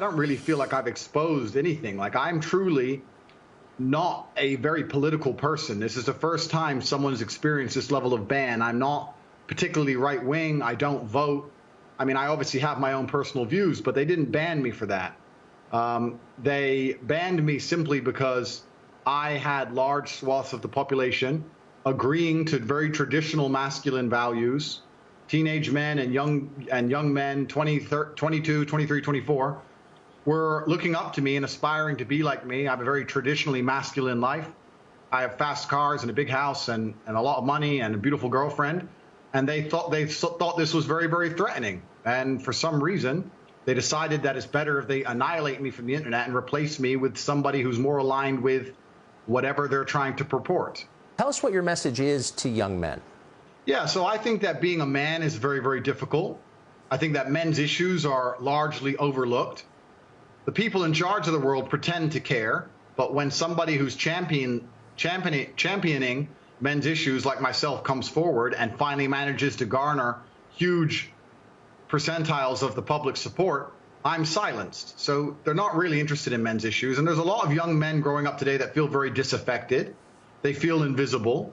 I don't really feel like I've exposed anything. Like, I'm truly not a very political person. This is the first time someone's experienced this level of ban. I'm not particularly right wing. I don't vote. I mean, I obviously have my own personal views, but they didn't ban me for that. They banned me simply because I had large swaths of the population agreeing to very traditional masculine values. Teenage men and young men, 22, 23, 24, were looking up to me and aspiring to be like me. I have a very traditionally masculine life. I have fast cars and a big house and a lot of money and a beautiful girlfriend. And they thought this was very, very threatening. And for some reason, they decided that it's better if they annihilate me from the internet and replace me with somebody who's more aligned with whatever they're trying to purport. Tell us what your message is to young men. Yeah, so I think that being a man is very, very difficult. I think that men's issues are largely overlooked. The people in charge of the world pretend to care, but when somebody who's championing men's issues like myself comes forward and finally manages to garner huge percentiles of the public support, I'm silenced. So they're not really interested in men's issues. And there's a lot of young men growing up today that feel very disaffected. They feel invisible.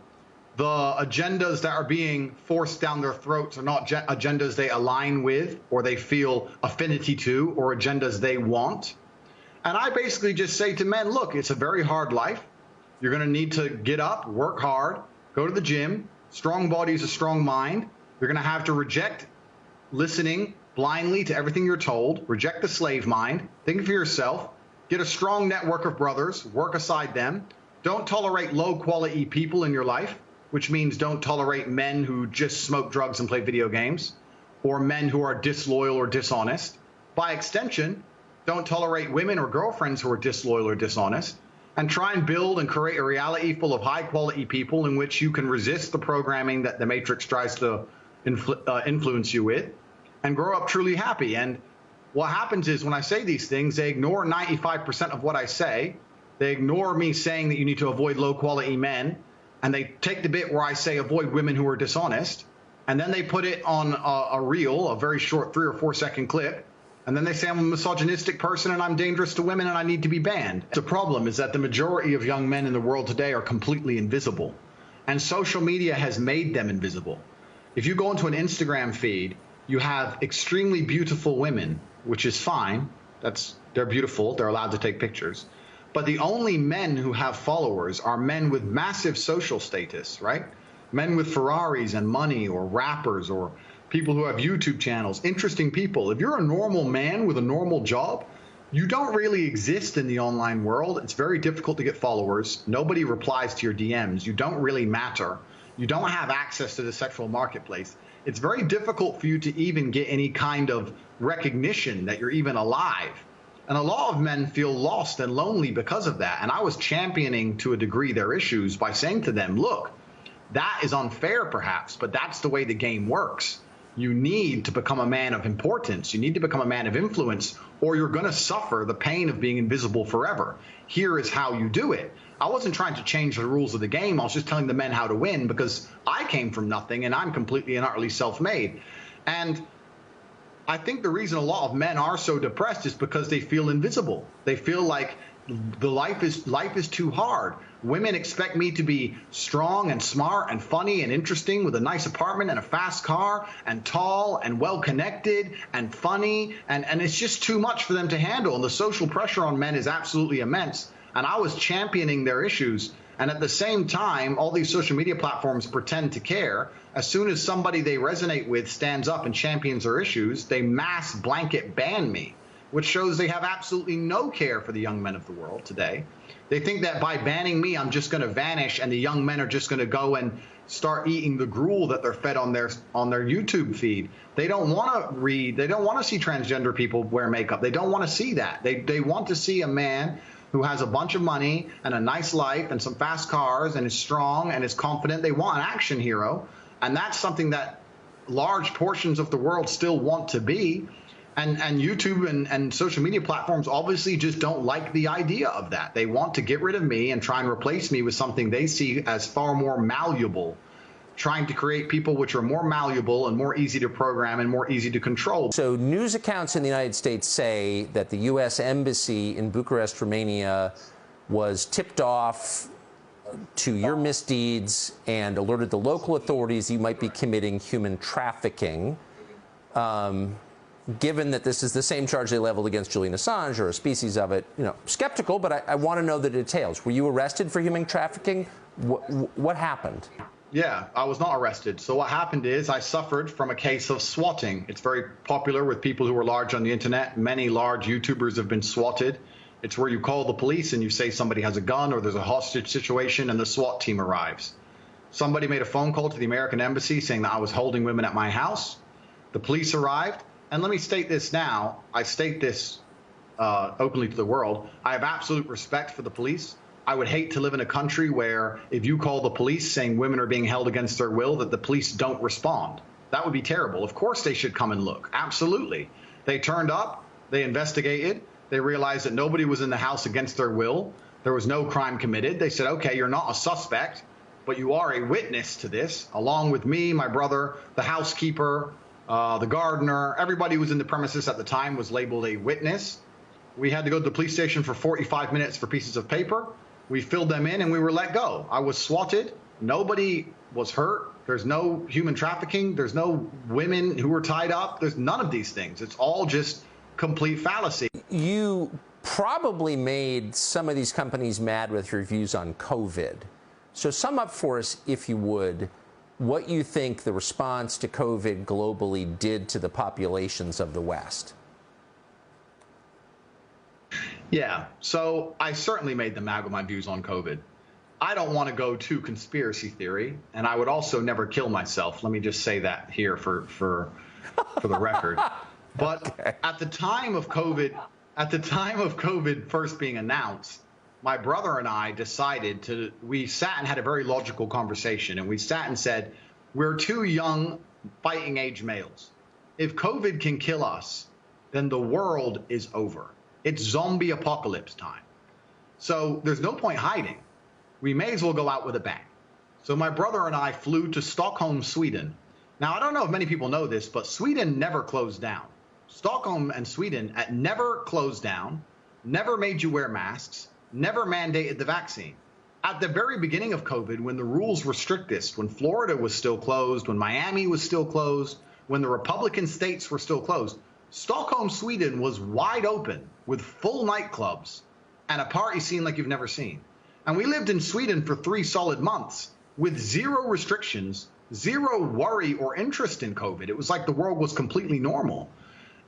The agendas that are being forced down their throats are not agendas they align with or they feel affinity to or agendas they want. And I basically just say to men, look, it's a very hard life. You're going to need to get up, work hard, go to the gym. Strong body is a strong mind. You're going to have to reject listening blindly to everything you're told, reject the slave mind, think for yourself, get a strong network of brothers, work aside them. Don't tolerate low-quality people in your life, which means don't tolerate men who just smoke drugs and play video games, or men who are disloyal or dishonest. By extension, don't tolerate women or girlfriends who are disloyal or dishonest, and try and build and create a reality full of high-quality people in which you can resist the programming that the Matrix tries to influence you with, and grow up truly happy. And what happens is when I say these things, they ignore 95% of what I say. They ignore me saying that you need to avoid low-quality men, and they take the bit where I say avoid women who are dishonest, and then they put it on a reel, a very short 3 or 4 second clip, and then they say I'm a misogynistic person and I'm dangerous to women and I need to be banned. The problem is that the majority of young men in the world today are completely invisible, and social media has made them invisible. If you go into an Instagram feed, you have extremely beautiful women, which is fine. They're beautiful. They're allowed to take pictures. But the only men who have followers are men with massive social status, right? Men with Ferraris and money, or rappers, or people who have YouTube channels, interesting people. If you're a normal man with a normal job, you don't really exist in the online world. It's very difficult to get followers. Nobody replies to your DMs. You don't really matter. You don't have access to the sexual marketplace. It's very difficult for you to even get any kind of recognition that you're even alive. And a lot of men feel lost and lonely because of that. And I was championing to a degree their issues by saying to them, look, that is unfair perhaps, but that's the way the game works. You need to become a man of importance. You need to become a man of influence, or you're going to suffer the pain of being invisible forever. Here is how you do it. I wasn't trying to change the rules of the game. I was just telling the men how to win, because I came from nothing and I'm completely and utterly self-made. And I think the reason a lot of men are so depressed is because they feel invisible. They feel like life is too hard. Women expect me to be strong and smart and funny and interesting with a nice apartment and a fast car and tall and well-connected and funny. And it's just too much for them to handle. And the social pressure on men is absolutely immense. And I was championing their issues. And at the same time, all these social media platforms pretend to care. As soon as somebody they resonate with stands up and champions their issues, they mass blanket ban me, which shows they have absolutely no care for the young men of the world today. They think that by banning me, I'm just going to vanish and the young men are just going to go and start eating the gruel that they're fed on their YouTube feed. They don't want to read. They don't want to see transgender people wear makeup. They don't want to see that. They want to see a man who has a bunch of money and a nice life and some fast cars and is strong and is confident. They want an action hero. And that's something that large portions of the world still want to be. And YouTube and social media platforms obviously just don't like the idea of that. They want to get rid of me and try and replace me with something they see as far more malleable, trying to create people which are more malleable and more easy to program and more easy to control. So news accounts in the United States say that the U.S. Embassy in Bucharest, Romania, was tipped off to your misdeeds and alerted the local authorities you might be committing human trafficking. Given that this is the same charge they leveled against Julian Assange, or a species of it, skeptical, but I want to know the details. Were you arrested for human trafficking? What happened? Yeah, I was not arrested. So what happened is I suffered from a case of swatting. It's very popular with people who are large on the internet. Many large YouTubers have been swatted. It's where you call the police and you say somebody has a gun or there's a hostage situation and the SWAT team arrives. Somebody made a phone call to the American embassy saying that I was holding women at my house. The police arrived. And let me state this now. I state this openly to the world. I have absolute respect for the police. I would hate to live in a country where if you call the police saying women are being held against their will, that the police don't respond. That would be terrible. Of course they should come and look. Absolutely. They turned up. They investigated. They realized that nobody was in the house against their will. There was no crime committed. They said, okay, you're not a suspect, but you are a witness to this, along with me, my brother, the housekeeper, the gardener. Everybody who was in the premises at the time was labeled a witness. We had to go to the police station for 45 minutes for pieces of paper. We filled them in and we were let go. I was swatted. Nobody was hurt. There's no human trafficking. There's no women who were tied up. There's none of these things. It's all just complete fallacy. You probably made some of these companies mad with your views on COVID. So sum up for us, if you would, what you think the response to COVID globally did to the populations of the West. Yeah, so I certainly made them mad with my views on COVID. I don't want to go to conspiracy theory, and I would also never kill myself. Let me just say that here for the record. But okay. At the time of COVID first being announced, my brother and I decided we sat and had a very logical conversation, and we sat and said, we're two young fighting age males. If COVID can kill us, then the world is over. It's zombie apocalypse time. So there's no point hiding. We may as well go out with a bang. So my brother and I flew to Stockholm, Sweden. Now, I don't know if many people know this, but Sweden never closed down. Stockholm and Sweden never closed down, never made you wear masks, never mandated the vaccine. At the very beginning of COVID, when the rules were strictest, when Florida was still closed, when Miami was still closed, when the Republican states were still closed, Stockholm, Sweden was wide open with full nightclubs and a party scene like you've never seen. And we lived in Sweden for 3 solid months with zero restrictions, zero worry or interest in COVID. It was like the world was completely normal.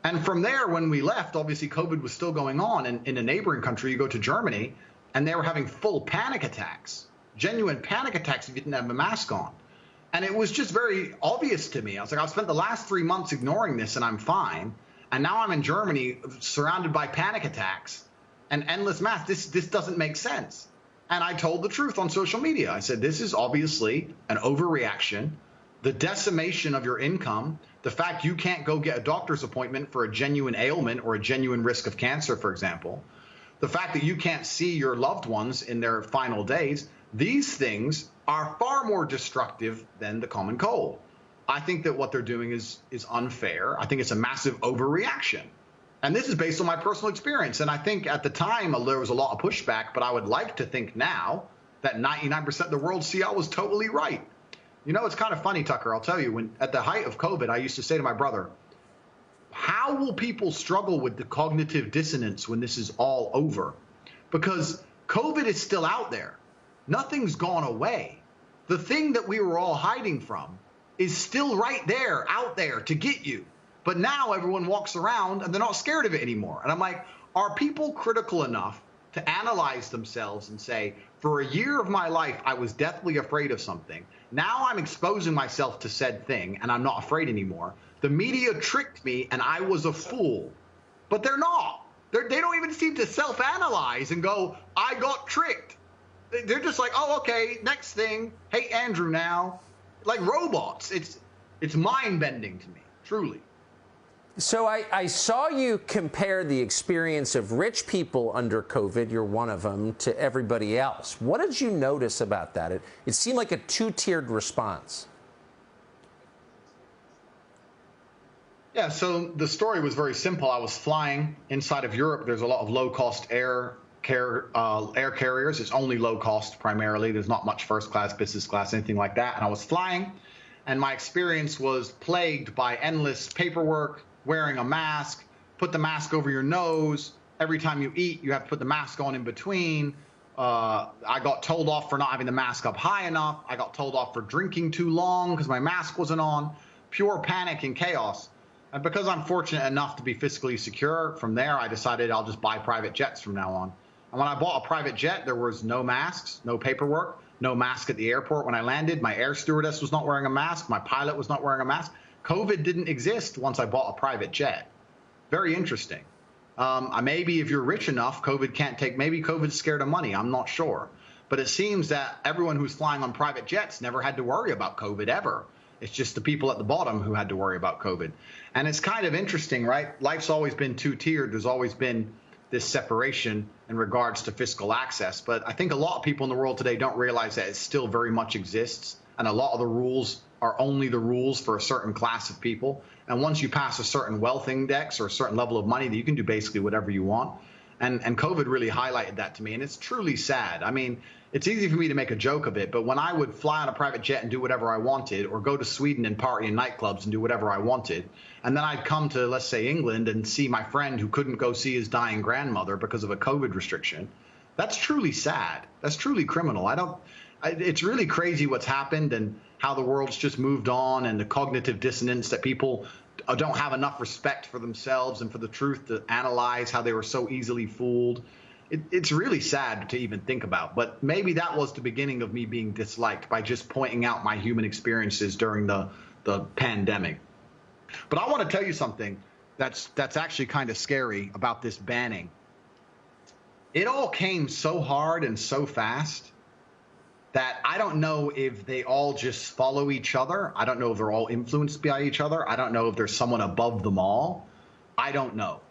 And from there, when we left, obviously COVID was still going on. And in a neighboring country, you go to Germany, and they were having full panic attacks, genuine panic attacks if you didn't have a mask on. And it was just very obvious to me. I was like, I've spent the last 3 months ignoring this, and I'm fine. And now I'm in Germany surrounded by panic attacks and endless masks. This doesn't make sense. And I told the truth on social media. I said, this is obviously an overreaction. The decimation of your income, the fact you can't go get a doctor's appointment for a genuine ailment or a genuine risk of cancer, for example, the fact that you can't see your loved ones in their final days, these things are far more destructive than the common cold. I think that what they're doing is unfair. I think it's a massive overreaction. And this is based on my personal experience. And I think at the time there was a lot of pushback, but I would like to think now that 99% of the world see I was totally right. You know, it's kind of funny, Tucker. I'll tell you, when at the height of COVID, I used to say to my brother, how will people struggle with the cognitive dissonance when this is all over? Because COVID is still out there. Nothing's gone away. The thing that we were all hiding from is still right there, out there to get you. But now everyone walks around and they're not scared of it anymore. And I'm like, are people critical enough to analyze themselves and say, for a year of my life, I was deathly afraid of something. Now I'm exposing myself to said thing and I'm not afraid anymore. The media tricked me and I was a fool. But they're not. They don't even seem to self-analyze and go, I got tricked. They're just like, oh, okay, next thing. Hey, Andrew now. Like robots. It's mind-bending to me, truly. So I saw you compare the experience of rich people under COVID, you're one of them, to everybody else. What did you notice about that? It seemed like a two-tiered response. Yeah, so the story was very simple. I was flying inside of Europe. There's a lot of low-cost air carriers. It's only low cost primarily. There's not much first class, business class, anything like that. And I was flying, and my experience was plagued by endless paperwork, wearing a mask, put the mask over your nose. Every time you eat, you have to put the mask on in between. I got told off for not having the mask up high enough. I got told off for drinking too long because my mask wasn't on. Pure panic and chaos. And because I'm fortunate enough to be fiscally secure, from there I decided I'll just buy private jets from now on. And when I bought a private jet, there was no masks, no paperwork, no mask at the airport when I landed. My air stewardess was not wearing a mask. My pilot was not wearing a mask. COVID didn't exist once I bought a private jet. Very interesting. Maybe if you're rich enough, COVID can't take, maybe COVID's scared of money. I'm not sure. But it seems that everyone who's flying on private jets never had to worry about COVID ever. It's just the people at the bottom who had to worry about COVID. And it's kind of interesting, right? Life's always been two-tiered. There's always been this separation in regards to fiscal access. But I think a lot of people in the world today don't realize that it still very much exists. And a lot of the rules are only the rules for a certain class of people. And once you pass a certain wealth index or a certain level of money, you can do basically whatever you want. And COVID really highlighted that to me. And it's truly sad. I mean, it's easy for me to make a joke of it, but when I would fly on a private jet and do whatever I wanted, or go to Sweden and party in nightclubs and do whatever I wanted, and then I'd come to, let's say, England and see my friend who couldn't go see his dying grandmother because of a COVID restriction, that's truly sad. That's truly criminal. It's really crazy what's happened and how the world's just moved on, and the cognitive dissonance that people don't have enough respect for themselves and for the truth to analyze how they were so easily fooled. It's really sad to even think about, but maybe that was the beginning of me being disliked, by just pointing out my human experiences during the pandemic. But I want to tell you something that's actually kind of scary about this banning. It all came so hard and so fast that I don't know if they all just follow each other. I don't know if they're all influenced by each other. I don't know if there's someone above them all. I don't know.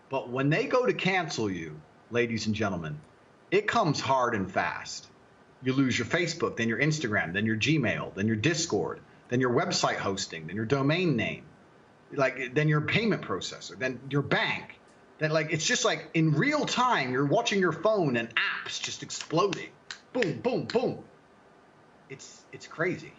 But when they go to cancel you, ladies and gentlemen, it comes hard and fast. You lose your Facebook, then your Instagram, then your Gmail, then your Discord, then your website hosting, then your domain name, then your payment processor, then your bank. Then it's just like in real time, you're watching your phone and apps just exploding. Boom, boom, boom. It's crazy.